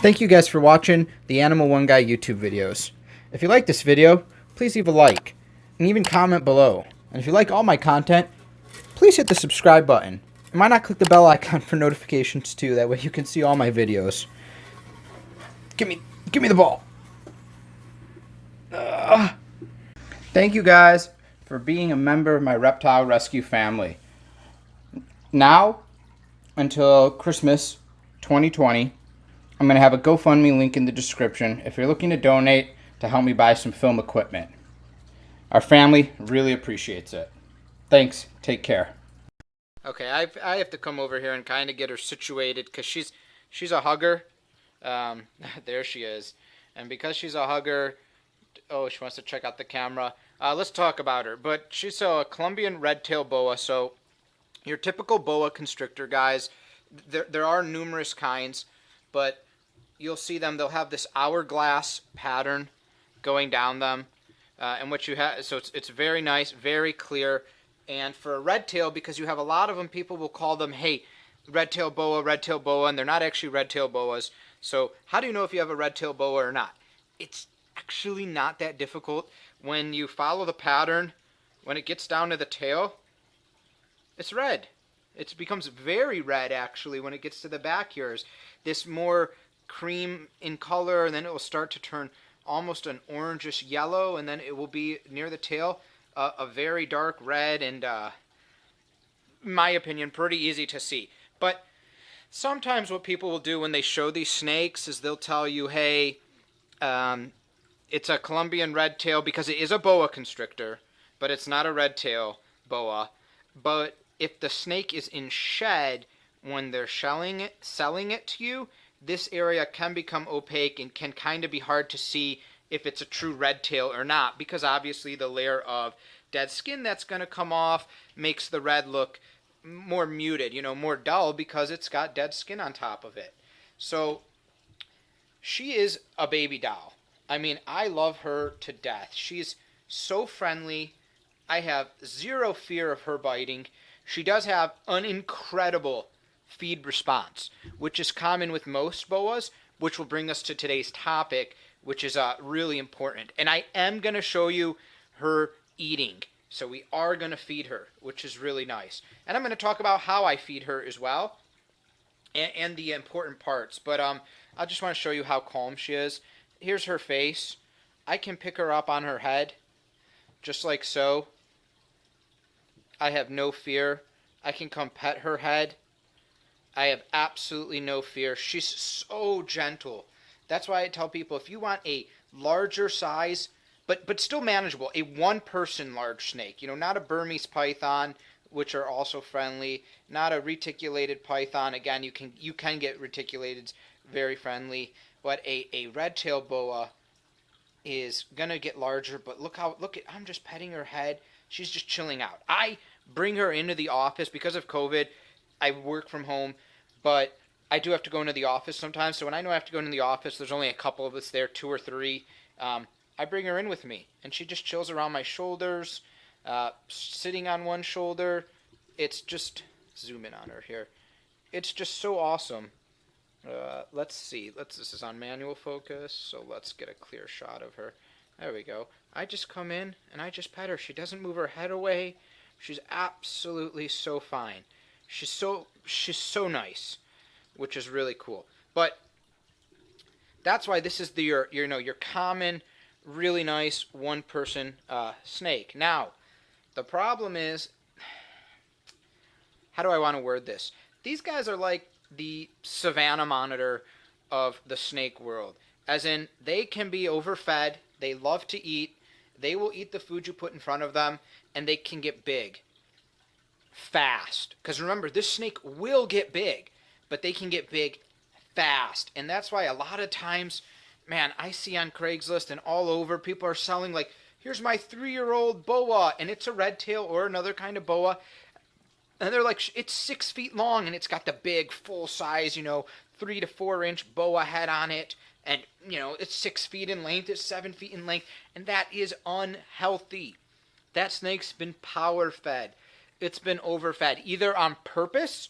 Thank you guys for watching the Animal One Guy YouTube videos. If you like this video, please leave a like and even comment below. And if you like all my content, please hit the subscribe button. And why not click the bell icon for notifications too? That way you can see all my videos. Give me the ball. Thank you guys for being a member of my reptile rescue family. Now, until Christmas 2020, I'm going to have a GoFundMe link in the description if you're looking to donate to help me buy some film equipment. Our family really appreciates it. Thanks. Take care. Okay, I have to come over here and kind of get her situated because she's a hugger. There she is. And because she's a hugger, oh, she wants to check out the camera. Let's talk about her. But she's a Colombian red-tail boa, so your typical boa constrictor, guys. There are numerous kinds, but you'll see them. They'll have this hourglass pattern going down them, and what you have. So it's very nice, very clear. And for a red tail, because you have a lot of them, people will call them, hey, red tail boa, and they're not actually red tail boas. So how do you know if you have a red tail boa or not? It's actually not that difficult. When you follow the pattern, when it gets down to the tail, it's red. It becomes very red, actually, when it gets to the back ears. This more cream in color, and then it will start to turn almost an orangish yellow, and then it will be near the tail a very dark red, and in my opinion, pretty easy to see. But sometimes what people will do when they show these snakes is they'll tell you, hey, it's a Colombian red tail, because it is a boa constrictor, but it's not a red tail boa. But if the snake is in shed when they're selling it to you, this area can become opaque and can kind of be hard to see if it's a true red tail or not, because obviously the layer of dead skin that's going to come off makes the red look more muted, more dull, because it's got dead skin on top of it. So she is a baby doll. I mean, I love her to death. She's so friendly. I have zero fear of her biting. She does have an incredible feed response, which is common with most boas, which will bring us to today's topic, which is really important. And I am going to show you her eating. So we are going to feed her, which is really nice. And I'm going to talk about how I feed her as well, and the important parts. But I just want to show you how calm she is. Here's her face. I can pick her up on her head, just like so. I have no fear. I can come pet her head. I have absolutely no fear. She's so gentle. That's why I tell people, if you want a larger size, but still manageable, a one-person large snake, not a Burmese python, which are also friendly, not a reticulated python. Again, you can get reticulated, very friendly, but a red-tail boa is gonna get larger. But I'm just petting her head. She's just chilling out. I bring her into the office because of COVID. I work from home, but I do have to go into the office sometimes. So when I know I have to go into the office, there's only a couple of us there, 2 or 3. I bring her in with me, and she just chills around my shoulders, sitting on one shoulder. It's just, zoom in on her here. It's just so awesome. Let's see. This is on manual focus, so let's get a clear shot of her. There we go. I just come in, and I just pet her. She doesn't move her head away. She's absolutely so fine. She's so nice, which is really cool. But that's why this is your common, really nice one-person snake. Now, the problem is, how do I want to word this? These guys are like the Savannah monitor of the snake world. As in, they can be overfed, they love to eat, they will eat the food you put in front of them, and they can get big fast. Because remember, this snake will get big, but they can get big fast. And that's why a lot of times, man, I see on Craigslist and all over, people are selling like, here's my 3-year-old boa, and it's a red tail or another kind of boa. And they're like, it's 6 feet long, and it's got the big, full-size, 3 to 4 inch boa head on it. And, it's 6 feet in length, it's 7 feet in length. And that is unhealthy. That snake's been power-fed. It's been overfed, either on purpose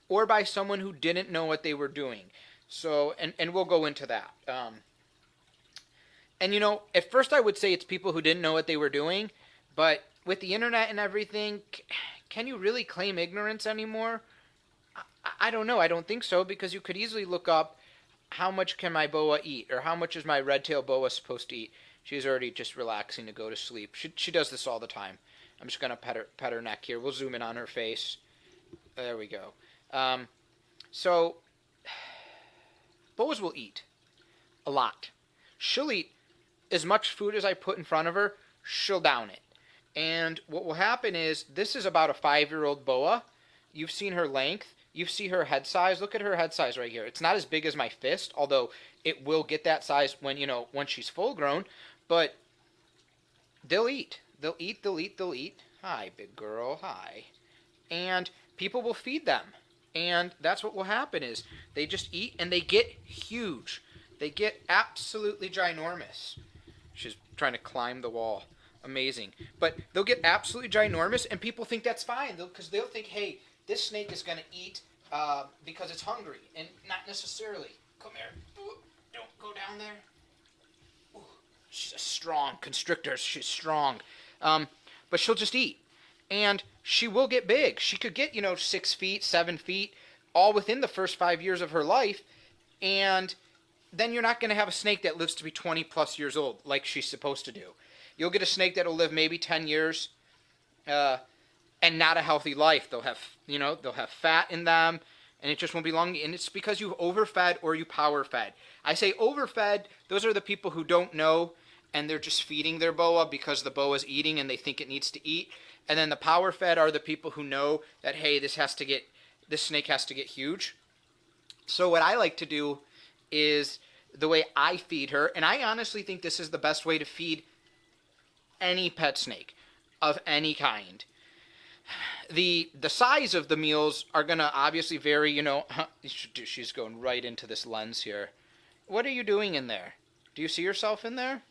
or by someone who didn't know what they were doing. So, and we'll go into that. And at first I would say it's people who didn't know what they were doing, but with the internet and everything, can you really claim ignorance anymore? I don't know. I don't think so, because you could easily look up how much can my boa eat, or how much is my red-tailed boa supposed to eat. She's already just relaxing to go to sleep. She does this all the time. I'm just gonna pet her neck here. We'll zoom in on her face. There we go. So boas will eat a lot. She'll eat as much food as I put in front of her. She'll down it. And what will happen is, this is about a 5-year-old boa. You've seen her length. You see her head size. Look at her head size right here. It's not as big as my fist, although it will get that size when she's full grown. But they'll eat. They'll eat. They'll eat. They'll eat. Hi, big girl. Hi. And people will feed them. And that's what will happen is, they just eat and they get huge. They get absolutely ginormous. She's trying to climb the wall. Amazing. But they'll get absolutely ginormous, and people think that's fine, because they'll think, hey, this snake is going to eat because it's hungry, and not necessarily. Come here. Ooh, don't go down there. Ooh, she's a strong constrictor. She's strong. But she'll just eat. And she will get big. She could get, 6 feet, 7 feet, all within the first 5 years of her life. And then you're not going to have a snake that lives to be 20 plus years old like she's supposed to do. You'll get a snake that will live maybe 10 years and not a healthy life. They'll have fat in them, and it just won't be long. And it's because you've overfed or you power fed. I say overfed. Those are the people who don't know, and they're just feeding their boa because the boa is eating and they think it needs to eat. And then the power fed are the people who know that, hey, this snake has to get huge. So what I like to do is the way I feed her, and I honestly think this is the best way to feed any pet snake of any kind. The size of the meals are going to obviously vary, she's going right into this lens here. What are you doing in there? Do you see yourself in there?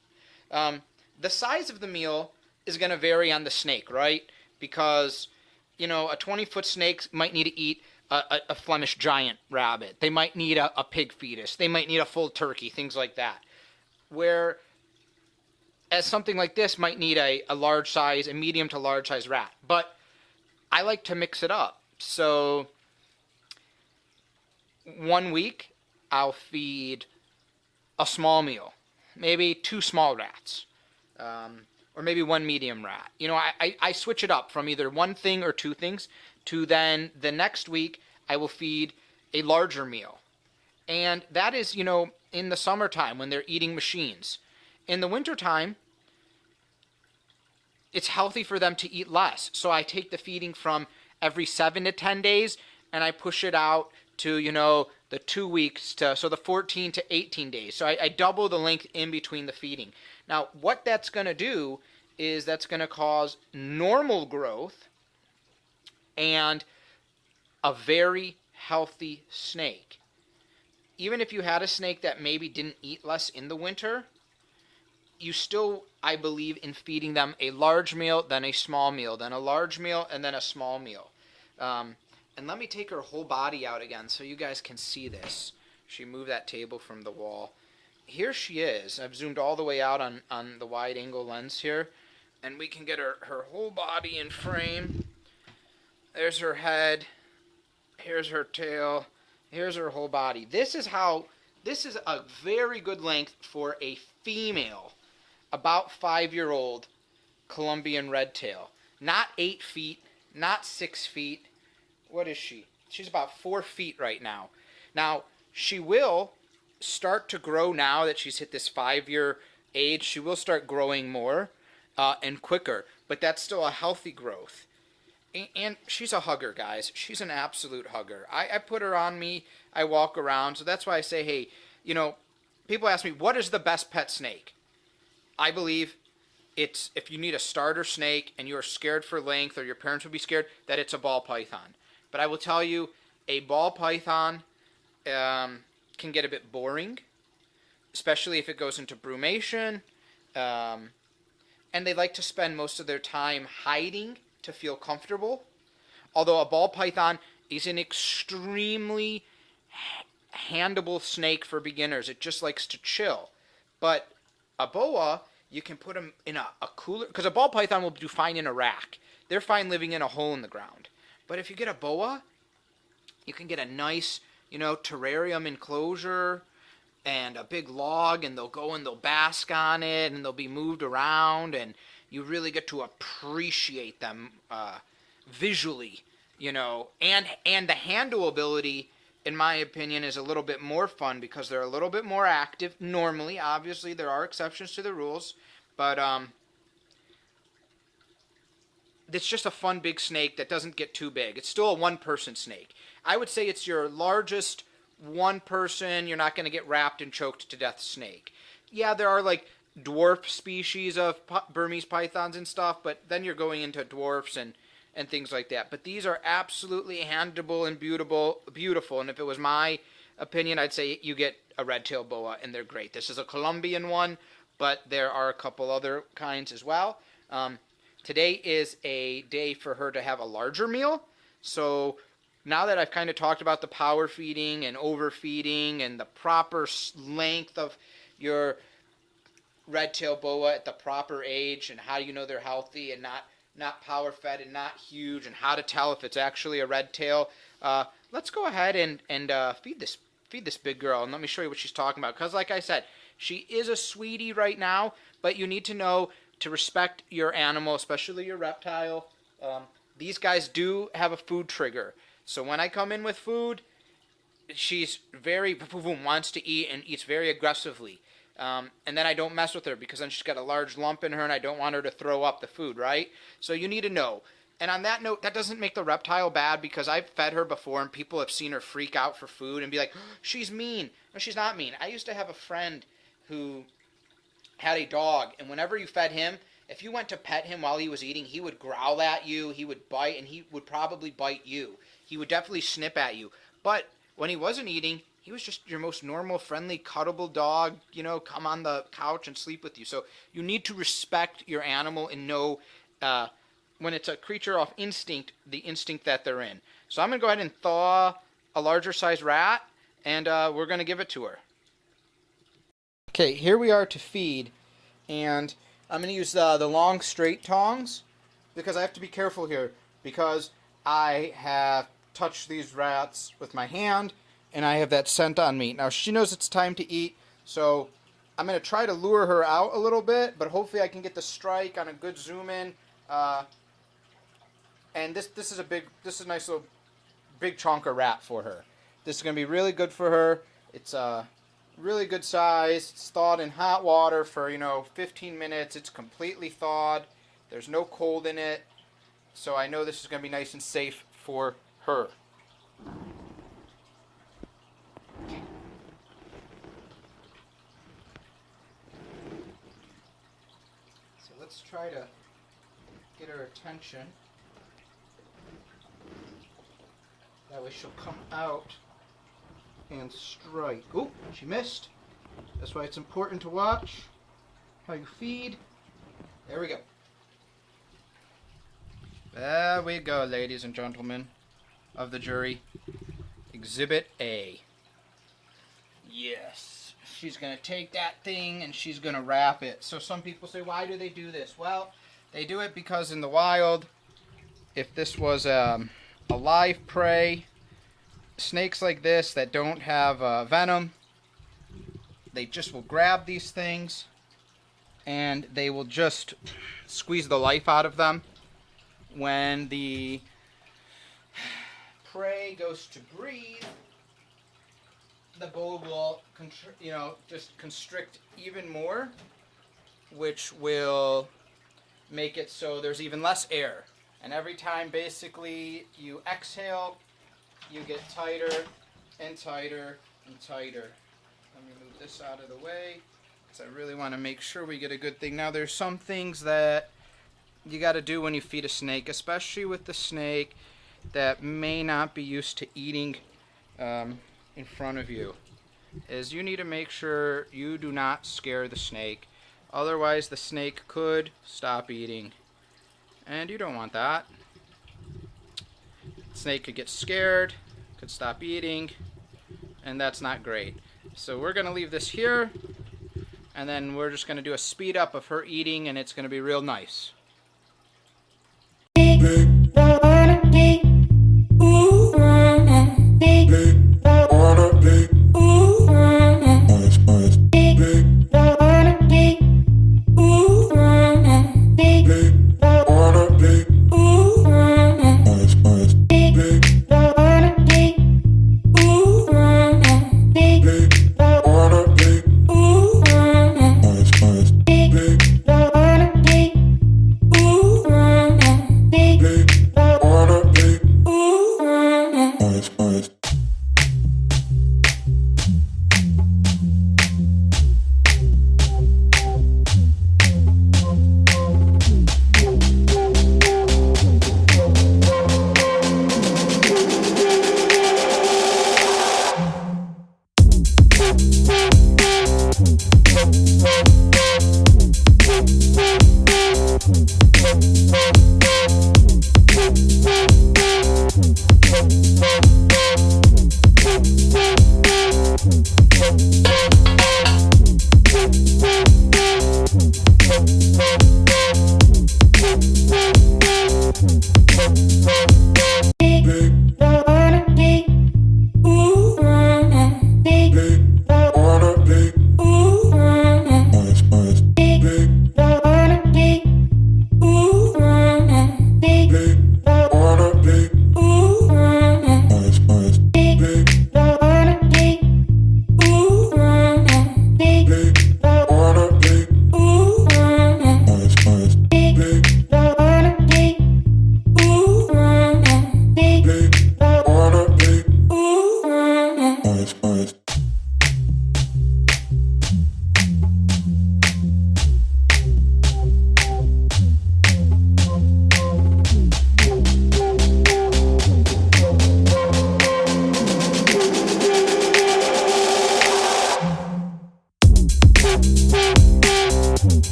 The size of the meal is going to vary on the snake, right? Because, a 20-foot snake might need to eat a Flemish giant rabbit. They might need a pig fetus. They might need a full turkey, things like that. Where as something like this might need a large size, a medium to large size rat. But I like to mix it up. So 1 week I'll feed a small meal, maybe 2 small rats, or maybe 1 medium rat. I switch it up from either 1 thing or 2 things to then the next week I will feed a larger meal. And that is, in the summertime when they're eating machines. In the wintertime, it's healthy for them to eat less. So I take the feeding from every 7 to 10 days and I push it out to, the 2 weeks so the 14 to 18 days. So I double the length in between the feeding. Now, what that's going to do is that's going to cause normal growth and a very healthy snake. Even if you had a snake that maybe didn't eat less in the winter, you still, I believe, in feeding them a large meal, then a small meal, then a large meal, and then a small meal. And let me take her whole body out again so you guys can see this. She moved that table from the wall. Here she is. I've zoomed all the way out on the wide angle lens here, and we can get her whole body in frame. There's her head. Here's her tail. Here's her whole body. This is a very good length for a female, about 5-year-old Colombian red tail. Not 8 feet, not 6 feet. What is she? She's about 4 feet right now. Now, she will start to grow now that she's hit this 5-year age. She will start growing more and quicker, but that's still a healthy growth. And she's a hugger, guys. She's an absolute hugger. I put her on me. I walk around. So that's why I say, hey, people ask me, what is the best pet snake? I believe it's, if you need a starter snake and you're scared for length, or your parents would be scared, that it's a ball python. But I will tell you, a ball python can get a bit boring, especially if it goes into brumation. And they like to spend most of their time hiding to feel comfortable. Although a ball python is an extremely handable snake for beginners. It just likes to chill. But a boa, you can put them in a cooler, because a ball python will do fine in a rack. They're fine living in a hole in the ground. But if you get a boa, you can get a nice, terrarium enclosure and a big log, and they'll go and they'll bask on it, and they'll be moved around, and you really get to appreciate them visually, and the handleability, in my opinion, is a little bit more fun because they're a little bit more active normally. Obviously, there are exceptions to the rules, but it's just a fun big snake that doesn't get too big. It's still a one-person snake. I would say it's your largest one-person, you're not going to get wrapped and choked to death snake. Yeah, there are like dwarf species of Burmese pythons and stuff, but then you're going into dwarfs and things like that. But these are absolutely handleable and beautiful. And if it was my opinion, I'd say you get a red-tailed boa, and they're great. This is a Colombian one, but there are a couple other kinds as well. Today is a day for her to have a larger meal. So now that I've kind of talked about the power feeding and overfeeding and the proper length of your red-tailed boa at the proper age, and how you know they're healthy and not power fed and not huge, and how to tell if it's actually a red tail, let's go ahead and feed this big girl, and let me show you what she's talking about. Because like I said, she is a sweetie right now, but you need to know to respect your animal, especially your reptile. These guys do have a food trigger. So when I come in with food, she's very wants to eat and eats very aggressively. And then I don't mess with her because then she's got a large lump in her and I don't want her to throw up the food, right? So you need to know. And on that note, that doesn't make the reptile bad, because I've fed her before and people have seen her freak out for food and be like, oh, she's mean. No, she's not mean. I used to have a friend who had a dog, and whenever you fed him, if you went to pet him while he was eating, he would growl at you, he would bite, and he would probably bite you. He would definitely snip at you. But when he wasn't eating, he was just your most normal, friendly, cuddable dog, come on the couch and sleep with you. So you need to respect your animal and know when it's a creature of instinct, the instinct that they're in. So I'm going to go ahead and thaw a larger size rat, and we're going to give it to her. Okay, here we are to feed, and I'm going to use the long straight tongs, because I have to be careful here, because I have touched these rats with my hand, and I have that scent on me. Now she knows it's time to eat, so I'm going to try to lure her out a little bit, but hopefully I can get the strike on a good zoom in. And this is a nice little big chunk of rat for her. This is going to be really good for her. It's a really good size. It's thawed in hot water for 15 minutes. It's completely thawed. There's no cold in it, so I know this is going to be nice and safe for her. So let's try to get her attention. That way she'll come out and strike. Oh, she missed. That's why it's important to watch how you feed. There we go. There we go, ladies and gentlemen of the jury. Exhibit A. Yes. She's going to take that thing and she's going to wrap it. So some people say, why do they do this? Well, they do it because in the wild, if this was a live prey, snakes like this that don't have venom, they just will grab these things and they will just squeeze the life out of them. When the prey goes to breathe, the boa will just constrict even more, which will make it so there's even less air. And every time basically you exhale, you get tighter and tighter and tighter. Let me move this out of the way, because I really want to make sure we get a good thing. Now there's some things that you got to do when you feed a snake, especially with the snake that may not be used to eating in front of you, is you need to make sure you do not scare the snake. Otherwise the snake could stop eating, and you don't want that. The snake could get scared, could stop eating, and that's not great. So we're going to leave this here, and then we're just going to do a speed up of her eating, and it's going to be real nice.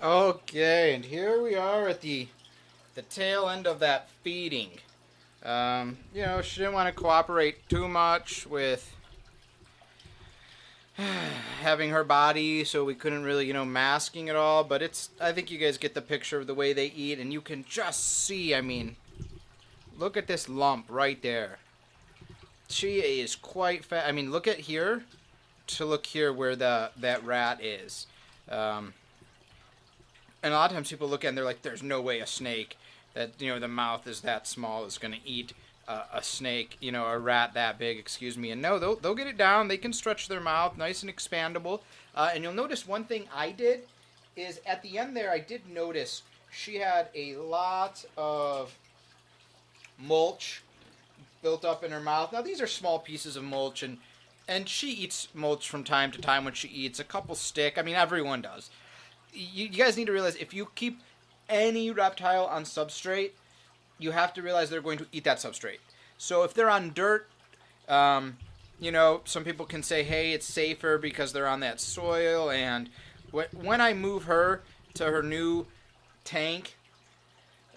Okay, and here we are at the tail end of that feeding. You know, she didn't want to cooperate too much with having her body, so we couldn't really, you know, masking it all. But I think you guys get the picture of the way they eat, and you can just see, I mean, look at this lump right there. She is quite fat. I mean, look at here to look here where that rat is. And a lot of times people look at it and they're like, there's no way a snake that, you know, the mouth is that small is going to eat a snake, you know, a rat that big, excuse me. And no, they'll get it down. They can stretch their mouth, nice and expandable. And you'll notice one thing I did is at the end there, I did notice she had a lot of mulch built up in her mouth. Now, these are small pieces of mulch, and she eats mulch from time to time when she eats. A couple stick. I mean, everyone does. You guys need to realize if you keep any reptile on substrate, you have to realize they're going to eat that substrate. So if they're on dirt, you know, some people can say, hey, it's safer because they're on that soil. And when I move her to her new tank,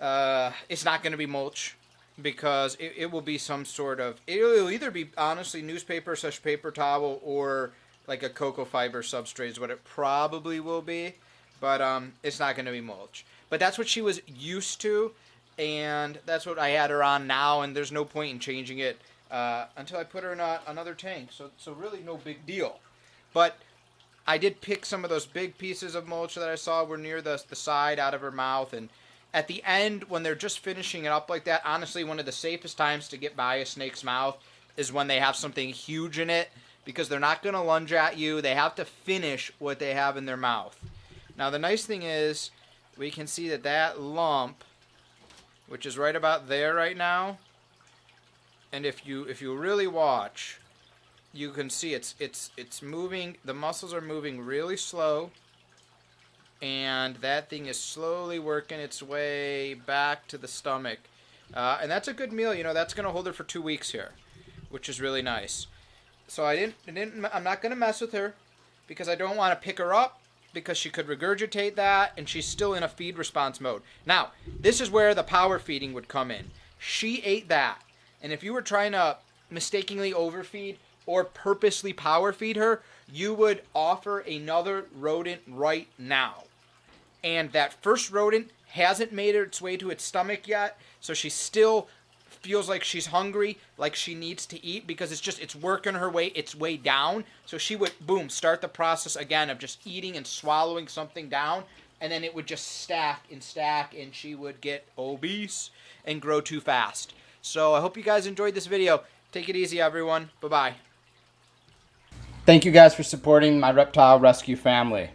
it's not going to be mulch because it will be some sort of, it'll either be honestly newspaper / paper towel or like a cocoa fiber substrate is what it probably will be. But it's not going to be mulch. But that's what she was used to, and that's what I had her on now, and there's no point in changing it until I put her in another tank. So really no big deal. But I did pick some of those big pieces of mulch that I saw were near the side out of her mouth, and at the end, when they're just finishing it up like that, honestly, one of the safest times to get by a snake's mouth is when they have something huge in it, because they're not going to lunge at you. They have to finish what they have in their mouth. Now, the nice thing is we can see that that lump, which is right about there right now, and if you really watch, you can see it's moving. The muscles are moving really slow, and that thing is slowly working its way back to the stomach. And that's a good meal. You know, that's going to hold her for 2 weeks here, which is really nice. So I'm not going to mess with her because I don't want to pick her up, because she could regurgitate that, and she's still in a feed response mode. Now, this is where the power feeding would come in. She ate that, and if you were trying to mistakenly overfeed or purposely power feed her, you would offer another rodent right now. And that first rodent hasn't made its way to its stomach yet, so she still feels like she's hungry, like she needs to eat, because it's working its way down. So she would, boom, start the process again of just eating and swallowing something down, and then it would just stack, and she would get obese and grow too fast. So I hope you guys enjoyed this video. Take it easy, everyone. Bye-bye. Thank you guys for supporting my reptile rescue family.